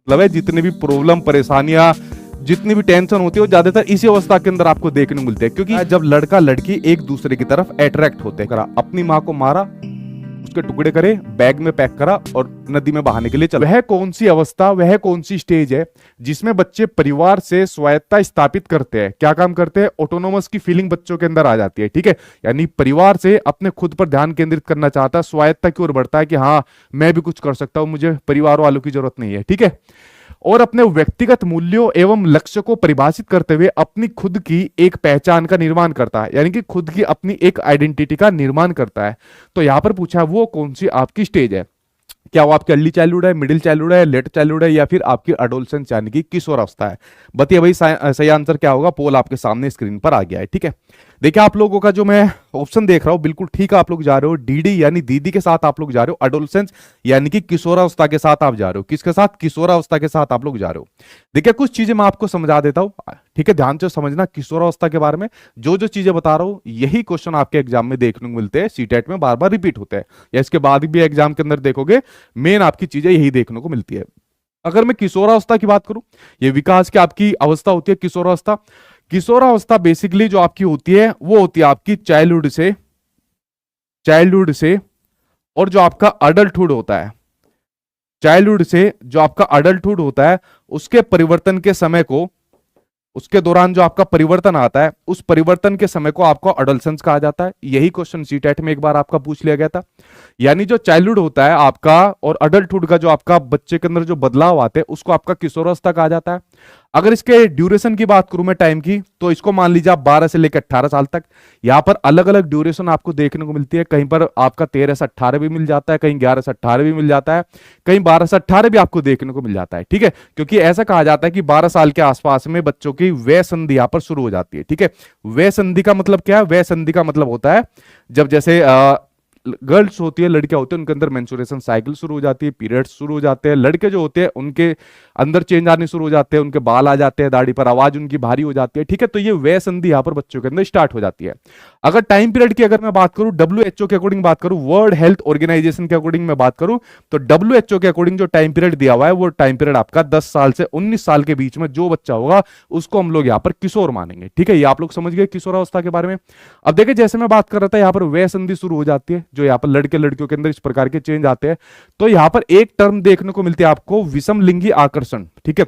मतलब है जितने भी प्रॉब्लम परेशानियां जितनी भी टेंशन होती है वो ज्यादातर इसी अवस्था के अंदर आपको देखने को मिलते हैं, क्योंकि जब लड़का लड़की एक दूसरे की तरफ अट्रैक्ट होते हैं। अपनी माँ को मारा, उसके टुकड़े करे, बैग में पैक करा और नदी में बहाने के लिए चला। वह कौन सी अवस्था, वह कौन सी स्टेज है जिसमें बच्चे परिवार से स्वायत्तता स्थापित करते हैं? क्या काम करते हैं? ऑटोनोमस की फीलिंग बच्चों के अंदर आ जाती है। ठीक है, यानी परिवार से अपने खुद पर ध्यान केंद्रित करना चाहता है, स्वायत्तता की ओर बढ़ता है कि हाँ मैं भी कुछ कर सकता हूं, मुझे परिवार वालों की जरूरत नहीं है। ठीक है, और अपने व्यक्तिगत मूल्यों एवं लक्ष्य को परिभाषित करते हुए अपनी खुद की एक पहचान का निर्माण करता है, यानी कि खुद की अपनी एक आइडेंटिटी का निर्माण करता है। तो यहां पर पूछा है वो कौन सी आपकी स्टेज है? क्या वो आपकी अर्ली चाइल्डहुड है, मिडिल चाइल्डहुड है, लेट चाइल्डहुड है, या फिर आपकी एडोलसेंस यानी कि किशोरावस्था है? बताइए भाई, सही आंसर क्या होगा? पोल आपके सामने स्क्रीन पर आ गया है। ठीक है, देखिए आप लोगों का जो मैं ऑप्शन देख रहा हूं बिल्कुल ठीक है, आप लोग जा रहे हो डीडी यानी दीदी के साथ आप लोग जा रहे हो, एडोलसेंस यानी कि किशोरावस्था के साथ आप जा रहे हो। किसके साथ? किशोरावस्था के साथ आप लोग जा रहे हो। देखिए कुछ चीजें मैं आपको समझा देता हूं, ठीक है, ध्यान से समझना किशोरावस्था के बारे में। जो जो चीजें बता रहा हूं यही क्वेश्चन आपके एग्जाम में देखने को मिलते हैं, सीटेट में बार बार रिपीट होते हैं, या इसके बाद भी एग्जाम के अंदर देखोगे मेन आपकी चीजें यही देखने को मिलती है। अगर मैं किशोरावस्था की बात करूं, ये विकास की आपकी अवस्था होती है किशोरावस्था। किशोरावस्था बेसिकली जो आपकी होती है वो होती है आपकी चाइल्डहुड से और जो आपका अडल्टहुड होता है, चाइल्डहुड से जो आपका अडल्टहुड होता है उसके परिवर्तन के समय को, उसके दौरान जो आपका परिवर्तन आता है उस परिवर्तन के समय को आपको अडोलसेंस कहा जाता है। यही क्वेश्चन सीटेट में एक बार आपका पूछ लिया गया था। यानी जो चाइल्डहुड होता है आपका और अडल्टहुड का जो आपका बच्चे के अंदर जो बदलाव आते हैं उसको आपका किशोरावस्था कहा जाता है। अगर इसके ड्यूरेशन की बात करूं मैं टाइम की, तो इसको मान लीजिए आप 12 से लेकर 18 साल तक। यहां पर अलग अलग ड्यूरेशन आपको देखने को मिलती है, कहीं पर आपका 13 से 18 भी मिल जाता है, कहीं 11 से 18 भी मिल जाता है, कहीं 12 से 18 भी आपको देखने को मिल जाता है। ठीक है, क्योंकि ऐसा कहा जाता है कि 12 साल के आसपास में बच्चों की वय संधि यहां पर शुरू हो जाती है। ठीक है, वय संधि का मतलब क्या है? वय संधि का मतलब होता है जब जैसे गर्ल्स होती है, लड़कियां होती है, उनके अंदर मेंस्ट्रुएशन साइकिल शुरू हो जाती है, पीरियड्स शुरू हो जाते हैं। लड़के जो होते हैं उनके अंदर चेंज आने शुरू हो जाते हैं, उनके बाल आ जाते हैं दाढ़ी पर, आवाज उनकी भारी हो जाती है। ठीक है, तो ये वय संधि यहां पर बच्चों के अंदर स्टार्ट हो जाती है। अगर टाइम पीरियड की अगर मैं बात करूं, WHO के अकॉर्डिंग बात करूं, वर्ल्ड हेल्थ ऑर्गेनाइजेशन के अकॉर्डिंग मैं बात करूं, तो WHO के अकॉर्डिंग जो टाइम पीरियड दिया हुआ है वो टाइम पीरियड आपका 10 साल से 19 साल के बीच में जो बच्चा होगा उसको हम लोग यहाँ पर किशोर मानेंगे। ठीक है, ये आप लोग समझ गए किशोरावस्था के बारे में। अब देखिए जैसे मैं बात कर रहा था यहाँ पर वय संधि शुरू हो जाती है, जो यहाँ पर लड़के लड़कियों के अंदर इस प्रकार के चेंज आते हैं। तो यहाँ पर एक टर्म देखने को मिलती है आपको, विषम लिंगी आकर्षण। ठीक है,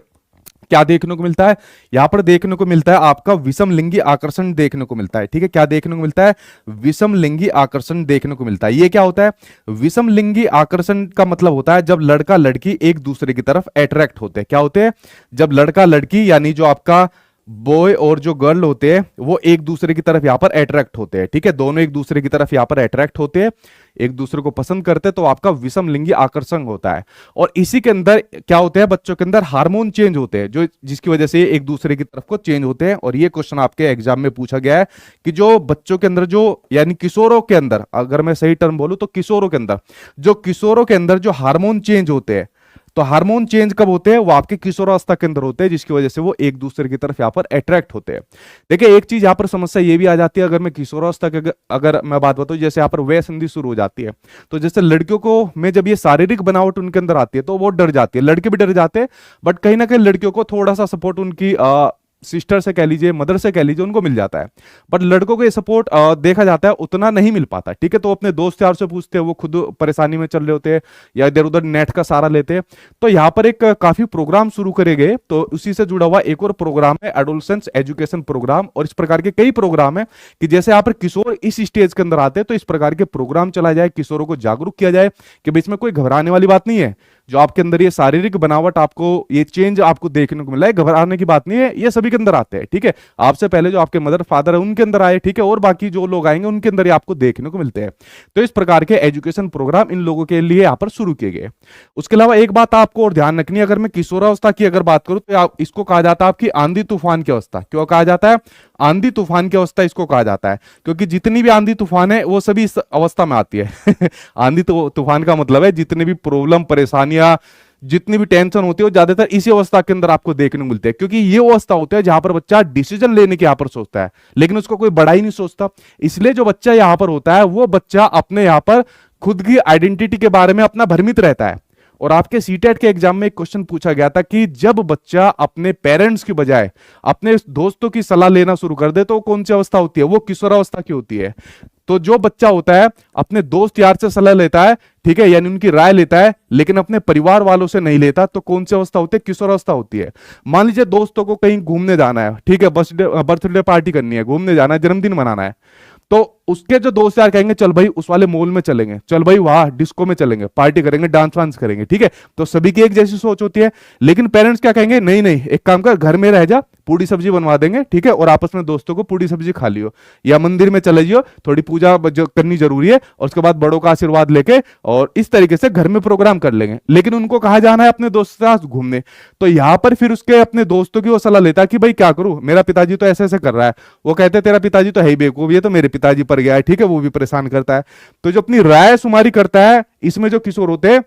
क्या देखने को मिलता है? यहां पर देखने को मिलता है आपका विषम लिंगी आकर्षण देखने को मिलता है। ठीक है, क्या देखने को मिलता है? विषम लिंगी आकर्षण देखने को मिलता है। ये क्या होता है? विषम लिंगी आकर्षण का मतलब होता है जब लड़का लड़की एक दूसरे की तरफ अट्रैक्ट होते हैं। क्या होते हैं? जब लड़का लड़की यानी जो आपका बॉय और जो गर्ल होते हैं वो एक दूसरे की तरफ यहां पर अट्रैक्ट होते हैं। ठीक है, दोनों एक दूसरे की तरफ यहां पर अट्रैक्ट होते हैं, एक दूसरे को पसंद करते हैं, तो आपका विषम लिंगी आकर्षण होता है। और इसी के अंदर क्या होता है? बच्चों के अंदर हार्मोन चेंज होते हैं, जो जिसकी वजह से एक दूसरे की तरफ को चेंज होते हैं। और ये क्वेश्चन आपके एग्जाम में पूछा गया है कि जो बच्चों के अंदर जो यानी किशोरों के अंदर, अगर मैं सही टर्म बोलूं तो किशोरों के अंदर जो हार्मोन चेंज होते हैं, तो हार्मोन चेंज कब होते हैं? वो आपके किशोरावस्था के अंदर होते हैं, जिसकी वजह से वो एक दूसरे की तरफ यहां पर अट्रैक्ट होते हैं। देखिए एक चीज यहां पर समस्या ये भी आ जाती है, अगर मैं किशोरावस्था की अगर मैं बात बताऊं, जैसे यहां पर वय संधि शुरू हो जाती है, तो जैसे लड़कियों को में जब ये शारीरिक बनावट उनके अंदर आती है तो वो डर जाती है, लड़के भी डर जाते हैं, बट कहीं ना कहीं लड़कियों को थोड़ा सा सपोर्ट उनकी सिस्टर से कह लीजिए, मदर से कह लीजिए, उनको मिल जाता है। बट लड़कों को ये सपोर्ट देखा जाता है उतना नहीं मिल पाता। ठीक है, तो अपने दोस्त यार से पूछते हैं, वो खुद परेशानी में चल रहे होते हैं या इधर उधर नेट का सहारा लेते हैं। तो यहाँ पर एक काफी प्रोग्राम शुरू करे गए, तो उसी से जुड़ा हुआ एक और प्रोग्राम है एडोलसेंस एजुकेशन प्रोग्राम। और इस प्रकार के कई प्रोग्राम है कि जैसे यहाँ पर किशोर इस स्टेज के अंदर आते हैं तो इस प्रकार के प्रोग्राम चलाया जाए, किशोरों को जागरूक किया जाए कि बीच में कोई घबराने वाली बात नहीं है। जो आपके अंदर ये शारीरिक बनावट आपको ये चेंज आपको देखने को मिला है, घबराने की बात नहीं है, ये सभी के अंदर आते हैं। ठीक है, आपसे पहले जो आपके मदर फादर है उनके अंदर आए, ठीक है, और बाकी जो लोग आएंगे उनके अंदर ये आपको देखने को मिलते हैं। तो इस प्रकार के एजुकेशन प्रोग्राम इन लोगों के लिए यहाँ पर शुरू किए गए। उसके अलावा एक बात आपको और ध्यान रखनी है, अगर मैं किशोरावस्था की अगर बात करूं तो इसको कहा जाता है आपकी आंधी तूफान की अवस्था। क्यों कहा जाता है आंधी तूफान की अवस्था? इसको कहा जाता है क्योंकि जितनी भी आंधी तूफान है वो सभी इस अवस्था में आती है। आंधी तूफान का मतलब है जितने भी प्रॉब्लम परेशानियां जितनी भी टेंशन होती है वो ज्यादातर इसी अवस्था के अंदर आपको देखने को मिलते हैं, क्योंकि ये वो अवस्था होता है जहां पर बच्चा डिसीजन लेने की यहां पर सोचता है, लेकिन उसको कोई बड़ा ही नहीं सोचता। इसलिए जो बच्चा यहां पर होता है वो बच्चा अपने यहां पर खुद की आइडेंटिटी के बारे में अपना भ्रमित रहता है, और आपके सीटेट के एग्जाम में एक क्वेश्चन पूछा गया था कि जब बच्चा अपने पेरेंट्स की बजाय अपने दोस्तों की सलाह लेना शुरू कर दे तो वो कौन सी अवस्था होती है, वो किशोरावस्था की होती है। तो जो बच्चा होता है अपने दोस्त यार से सलाह लेता है, ठीक है, यानी उनकी राय लेता है, लेकिन अपने परिवार वालों से नहीं लेता, तो कौन सी अवस्था होती है, किशोरावस्था होती है। मान लीजिए दोस्तों को कहीं घूमने जाना है, ठीक है, बर्थडे पार्टी करनी है, घूमने जाना है, जन्मदिन मनाना है, तो उसके जो दोस्त यार कहेंगे चल भाई उस वाले मॉल में चलेंगे, चल भाई वहां डिस्को में चलेंगे, पार्टी करेंगे, डांस वांस करेंगे, ठीक है। तो सभी की एक जैसी सोच होती है, लेकिन पेरेंट्स क्या कहेंगे, नहीं नहीं एक काम कर, घर में रह जा, पूरी सब्जी बनवा देंगे, ठीक है, और आपस में दोस्तों को पूरी सब्जी खा लियो, या मंदिर में चले जाइयो, थोड़ी पूजा करनी जरूरी है, और उसके बाद बड़ों का आशीर्वाद लेके और इस तरीके से घर में प्रोग्राम कर लेंगे। लेकिन उनको कहा जाना है अपने दोस्त के साथ घूमने, तो यहां पर फिर उसके अपने दोस्तों की वो सलाह लेता है कि भाई क्या करूं, मेरा पिताजी तो ऐसे ऐसे कर रहा है। वो कहते हैं तेरा पिताजी तो है ही बेवकूफ, ये तो मेरे पिताजी पर गया है, ठीक है, वो भी परेशान करता है। तो जो अपनी राय शुमारी करता है, इसमें जो किशोर होते हैं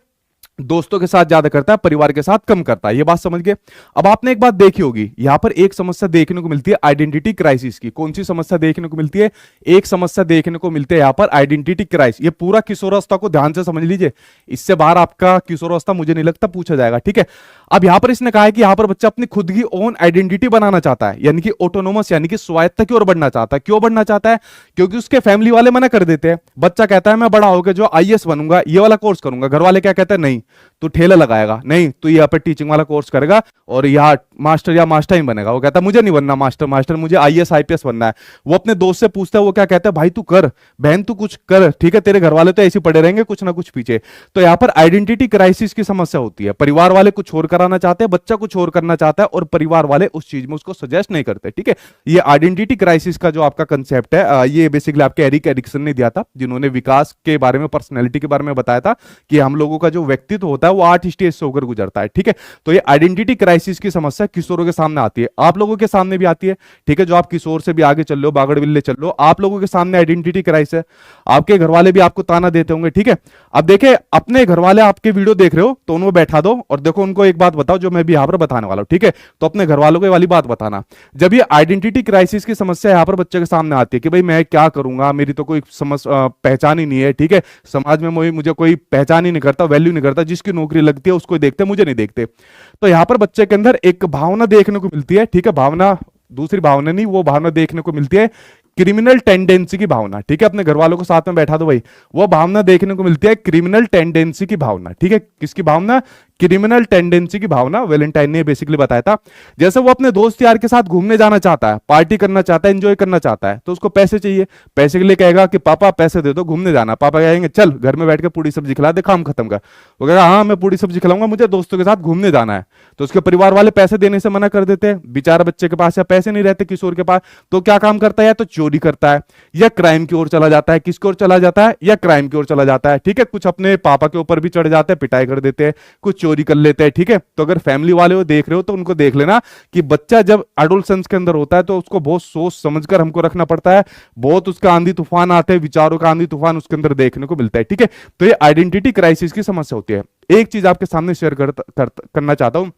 दोस्तों के साथ ज्यादा करता है, परिवार के साथ कम करता है। ये बात समझ गए। अब आपने एक बात देखी होगी, यहां पर एक समस्या देखने को मिलती है आइडेंटिटी क्राइसिस की। कौन सी समस्या देखने को मिलती है, एक समस्या देखने को मिलती है यहां पर आइडेंटिटी क्राइसिस। ये पूरा किशोरावस्था को ध्यान से समझ लीजिए, इससे बाहर आपका किशोरावस्था मुझे नहीं लगता पूछा जाएगा, ठीक है। अब यहां पर इसने कहा है कि यहां पर बच्चा अपनी खुद की ओन आइडेंटिटी बनाना चाहता है, यानी कि ऑटोनोमस, यानी कि स्वायत्त की ओर बढ़ना चाहता है। क्यों बढ़ना चाहता है, क्योंकि उसके फैमिली वाले मना कर देते हैं। बच्चा कहता है मैं बड़ा होकर जो आईएएस बनूंगा, ये वाला कोर्स करूंगा। घर वाले क्या कहते हैं, नहीं तू ठेला लगाएगा, नहीं तू यहाँ पर टीचिंग वाला कोर्स करेगा और यहाँ मास्टर या मास्टर ही बनेगा। वो कहता है मुझे नहीं बनना मास्टर, मुझे आईएएस आईपीएस बनना है। वो अपने दोस्त से पूछता है, वो क्या कहता है, भाई तू कर, बहन तू कुछ कर, ठीक है, तेरे घर वाले तो ऐसे पड़े रहेंगे कुछ ना कुछ पीछे। तो यहाँ पर आइडेंटिटी क्राइसिस की समस्या होती है। परिवार वाले कुछ और कराना चाहते हैं, बच्चा कुछ और करना चाहता है, और परिवार वाले उस चीज में उसको सजेस्ट नहीं करते, ठीक है। ये आइडेंटिटी क्राइसिस का जो आपका कंसेप्ट है, ये बेसिकली आपके एरिक एरिक्सन ने दिया था, जिन्होंने विकास के बारे में, पर्सनैलिटी के बारे में बताया था कि हम लोगों का जो व्यक्तित्व होता है वो 8 स्टेज से होकर गुजरता है, ठीक है। तो ये आइडेंटिटी क्राइसिस की समस्या किशोरों के सामने आती है, आप लोगों के सामने भी आती है, ठीक है। जो आप किशोर से भी आगे चल लो, बागड़ बिल्ले चल लो, आप लोगों के सामने आइडेंटिटी क्राइसिस है। आपके घर वाले भी आपको ताना देते होंगे, ठीक है। अब देखे अपने घर वाले आपके वीडियो देख रहे हो तो उनको बैठा दो और देखो उनको एक बात बताओ जो मैं भी यहां पर बताने वाला हूं, ठीक है। तो अपने घर वालों को ये वाली बात बताना। जब ये आइडेंटिटी क्राइसिस की समस्या यहां पर बच्चे के सामने आती है कि भाई मैं क्या करूंगा, मेरी तो कोई पहचान ही नहीं है, ठीक है, समाज में मुझे कोई पहचान ही नहीं करता, वैल्यू नहीं करता, जिसकी नौकरी लगती है उसको देखते, मुझे नहीं देखते। तो यहां पर बच्चे के अंदर एक भावना देखने को मिलती है, ठीक है, भावना, दूसरी भावना नहीं, वो भावना देखने को मिलती है क्रिमिनल टेंडेंसी की भावना, ठीक है। अपने घर वालों को साथ में बैठा दो भाई, वो भावना देखने को मिलती है क्रिमिनल टेंडेंसी की भावना, ठीक है। किसकी भावना, क्रिमिनल टेंडेंसी की भावना। वैलेंटाइन ने बेसिकली बताया था, जैसे वो अपने दोस्त यार के साथ घूमने जाना चाहता है, पार्टी करना चाहता है, एंजॉय करना चाहता है, तो उसको पैसे चाहिए। पैसे के लिए कहेगा कि पापा पैसे दे दो, घूमने जाना। पापा कहेंगे चल घर में बैठ के पूरी सब्जी खिला दे, काम खत्म कर। वो कहेगा हाँ मैं पूरी सब्जी खिलाऊंगा, मुझे दोस्तों के साथ घूमने जाना है। तो उसके परिवार वाले पैसे देने से मना कर देते हैं। बेचारा बच्चे के पास या पैसे नहीं रहते किशोर के पास, तो क्या काम करता है, या तो चोरी करता है या क्राइम की ओर चला जाता है। किसकी ओर चला जाता है, या क्राइम की ओर चला जाता है, ठीक है। कुछ अपने पापा के ऊपर भी चढ़ जाते हैं, पिटाई कर देते हैं, कुछ चोरी कर लेते हैं, ठीक है। तो अगर फैमिली वाले वो देख रहे हो तो उनको देख लेना कि बच्चा जब एडोलसेंस के अंदर होता है तो उसको बहुत सोच समझकर हमको रखना पड़ता है। बहुत उसका आंधी तूफान आते हैं, विचारों का आंधी तूफान उसके अंदर देखने को मिलता है, ठीक है। तो ये आइडेंटिटी क्राइसिस की समस्या होती है। एक चीज आपके सामने शेयर करना चाहता हूं।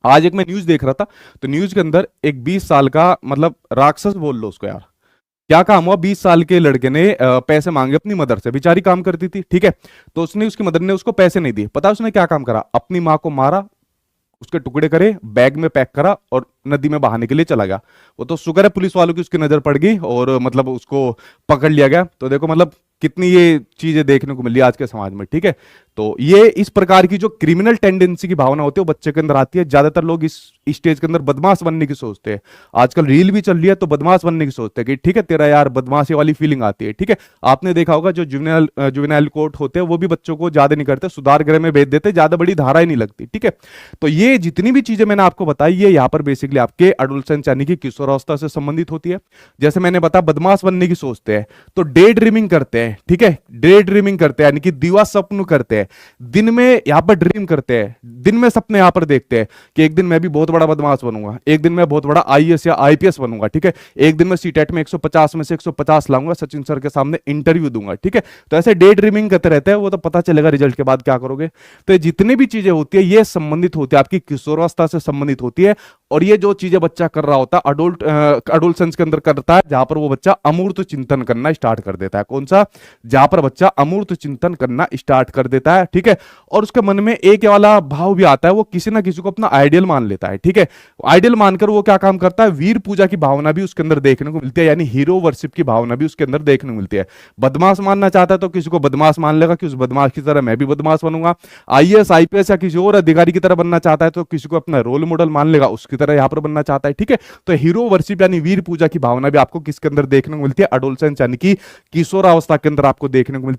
आज एक मैं न्यूज देख रहा था, तो न्यूज के अंदर एक 20 साल का, मतलब राक्षस बोल लो उसको यार, क्या काम हुआ, 20 साल के लड़के ने पैसे मांगे अपनी मदर से, बेचारी काम करती थी, ठीक है। तो उसने, उसकी मदर ने उसको पैसे नहीं दिए। पता उसने क्या काम करा, अपनी मां को मारा, उसके टुकड़े करे, बैग में पैक करा और नदी में बहाने के लिए चला गया। वो तो शुक्र है पुलिस वालों की उसकी नजर पड़ गई और मतलब उसको पकड़ लिया गया। तो देखो मतलब कितनी ये चीजें देखने को मिली आज के समाज में, ठीक है। तो ये इस प्रकार की जो क्रिमिनल टेंडेंसी की भावना होती है वो बच्चे के अंदर आती है। ज्यादातर लोग इस स्टेज के अंदर बदमाश बनने की सोचते हैं। आजकल रील भी चल रही है तो बदमाश बनने की सोचते हैं कि ठीक है तेरा यार बदमाशी वाली फीलिंग आती है, ठीक है। आपने देखा होगा जो जुवेनाइल कोर्ट होते हैं वो भी बच्चों को ज्यादा नहीं करते, सुधार गृह में भेज देते, ज्यादा बड़ी धारा ही नहीं लगती, ठीक है। तो ये जितनी भी चीजें मैंने आपको बताई ये यहाँ पर बेसिकली आपके एडोलसेंस यानी कि किशोरावस्था से संबंधित होती है। जैसे मैंने बताया बदमाश बनने की सोचते हैं तो डे ड्रीमिंग करते हैं, ठीक है। डे ड्रीमिंग करते हैं यानी कि दिवा स्वप्न करते हैं, दिन में यहां पर ड्रीम करते हैं, दिन में सपने यहां पर देखते हैं कि एक दिन मैं भी बहुत बड़ा बदमाश बनूंगा, एक दिन मैं बहुत बड़ा आईएएस या आईपीएस बनूंगा, ठीक है। एक दिन मैं सीटेट में 150 में से 150 लाऊंगा, सचिन सर के सामने इंटरव्यू दूंगा, ठीक है। तो ऐसे डे ड्रीमिंग करते रहते हैं, वो तो पता चलेगा रिजल्ट के बाद क्या करोगे। तो जितनी भी चीजें होती है ये संबंधित होती है आपकी किशोरावस्था से संबंधित होती है और ये जो चीजें बच्चा कर रहा होता है अडोलसेंस के अंदर करता है, जहां पर वो बच्चा अमूर्त चिंतन करना स्टार्ट कर देता है। कौन सा? जहां पर बच्चा अमूर्त चिंतन करना स्टार्ट कर देता है, ठीक है। और उसके मन में एक वाला भाव भी आता है, वो किसी ना किसी को अपना आइडियल मान लेता है, ठीक है। आइडियल मानकर वो क्या काम करता है, वीर पूजा की भावना भी उसके अंदर देखने को मिलती है, यानी हीरो वर्शिप की भावना भी उसके अंदर देखने को मिलती है। बदमाश मानना चाहता है तो किसी को बदमाश मान लेगा कि उस बदमाश की तरह मैं भी बदमाश बनूंगा। आईएएस आईपीएस या किसी और अधिकारी की तरह बनना चाहता है तो किसी को अपना रोल मॉडल मान लेगा, उसकी तरह यहां पर बनना चाहता है, ठीक है। तो हीरो वर्शिप यानी वीर पूजा की भावना भी आपको किसके अंदर देखने को मिलती है? एडोलसेंस यानी कि किशोरावस्था के अंदर आपको देखने को मिलती है।